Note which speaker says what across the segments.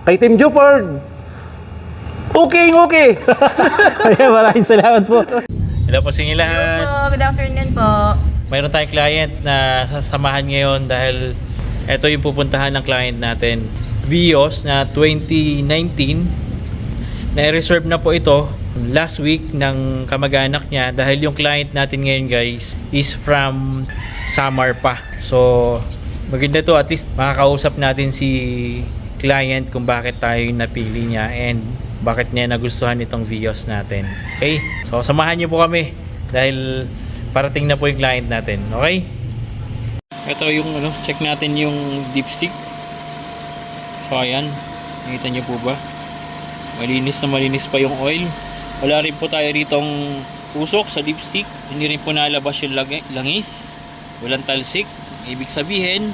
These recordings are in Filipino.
Speaker 1: kay Team Jupord. Okay.
Speaker 2: Ayan, maraming salamat po. Hello po sa inyo lahat.
Speaker 3: Hello po, good afternoon po.
Speaker 2: Mayroon tayong client na sasamahan ngayon dahil ito yung pupuntahan ng client natin. Vios na 2019. Na-reserve na po ito last week ng kamag-anak niya dahil yung client natin ngayon guys is from Samar pa. So maganda to, at least makakausap natin si client kung bakit tayo yung napili niya and bakit niya nagustuhan itong Vios natin. Okay? So samahan niyo po kami dahil parating na po yung client natin. Okay? Ito yung check natin yung dipstick. So ayan, nakita niyo po ba? Malinis na malinis pa yung oil. Wala rin po tayo ritong usok sa dipstick. Hindi rin po nalabas yung langis. Walang talsik. Ibig sabihin,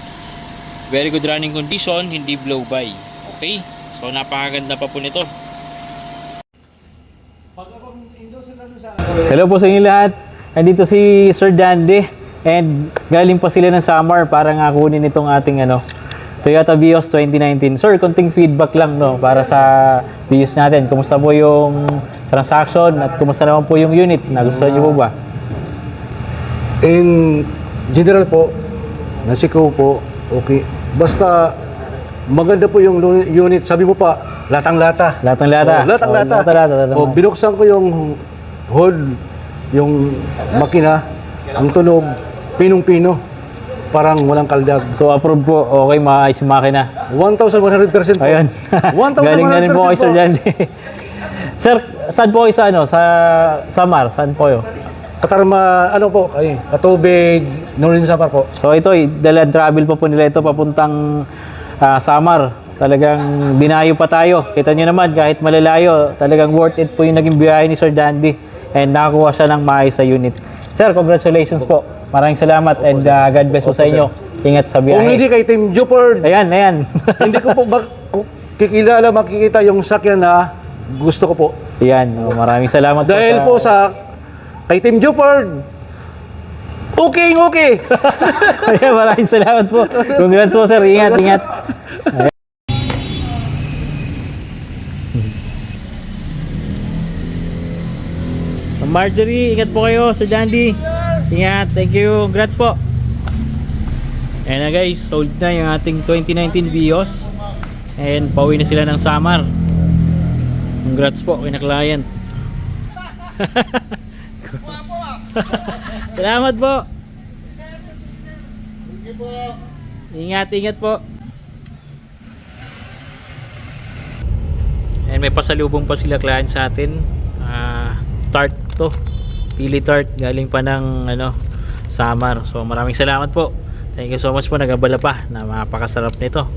Speaker 2: very good running condition, hindi blow by. Okay? So napakaganda pa po nito. Hello po sa inyo lahat. Nandito si Sir Dandy and galing pa sila ng Samar para nga kunin itong ating Toyota Vios 2019. Sir, konting feedback lang para sa Vios natin. Kumusta po yung transaction at kumusta naman po yung unit? Nagustuhan niyo po ba?
Speaker 1: In general po, nasiko po, okay. Basta maganda po yung unit. Sabi mo pa, latang-lata.
Speaker 2: Latang-lata.
Speaker 1: Latang-lata. O, binuksan ko yung hood, yung makina, ang tunog, pinong-pino. Parang walang kaldag.
Speaker 2: So approve po. Okay, maayos yung makina.
Speaker 1: 1,100% po.
Speaker 2: Ayun.
Speaker 1: 1,100%
Speaker 2: Galing na rin po kay Sir
Speaker 1: po.
Speaker 2: Dandy. Sir, saan po kayo sa sa Samar? Saan po kayo?
Speaker 1: Katarma, Katubig, Norin Samar po.
Speaker 2: So ito, dalan travel pa po nila ito papuntang Samar. Talagang dinayo pa tayo. Kita nyo naman, kahit malalayo, talagang worth it po yung naging biyahe ni Sir Dandy. And nakakuha siya ng maayos sa unit. Sir, congratulations po. Maraming salamat and God bless po sa inyo. Ingat sa biyahe.
Speaker 1: Kung hindi kay Team Jupord,
Speaker 2: Ayan.
Speaker 1: hindi ko po makikita yung sakyan na gusto ko po.
Speaker 2: Yan, maraming salamat
Speaker 1: Dahil
Speaker 2: po sa...
Speaker 1: kay Team Jupord, okay.
Speaker 2: Ayan, maraming salamat po. Congrats po sir. Ingat. Marjorie, ingat po kayo. Sir Dandy, ingat. Thank you. Congrats po. Ayan na guys, sold na yung ating 2019 Vios. And pauwi na sila ng Samar. Congrats po kay na client. Salamat po. Ingat po. And may pasalubong pa sila client sa atin. Tart to. Pili tart galing pa ng Samar. So maraming salamat po. Thank you so much po. Nagabala pa na mapakasarap nito.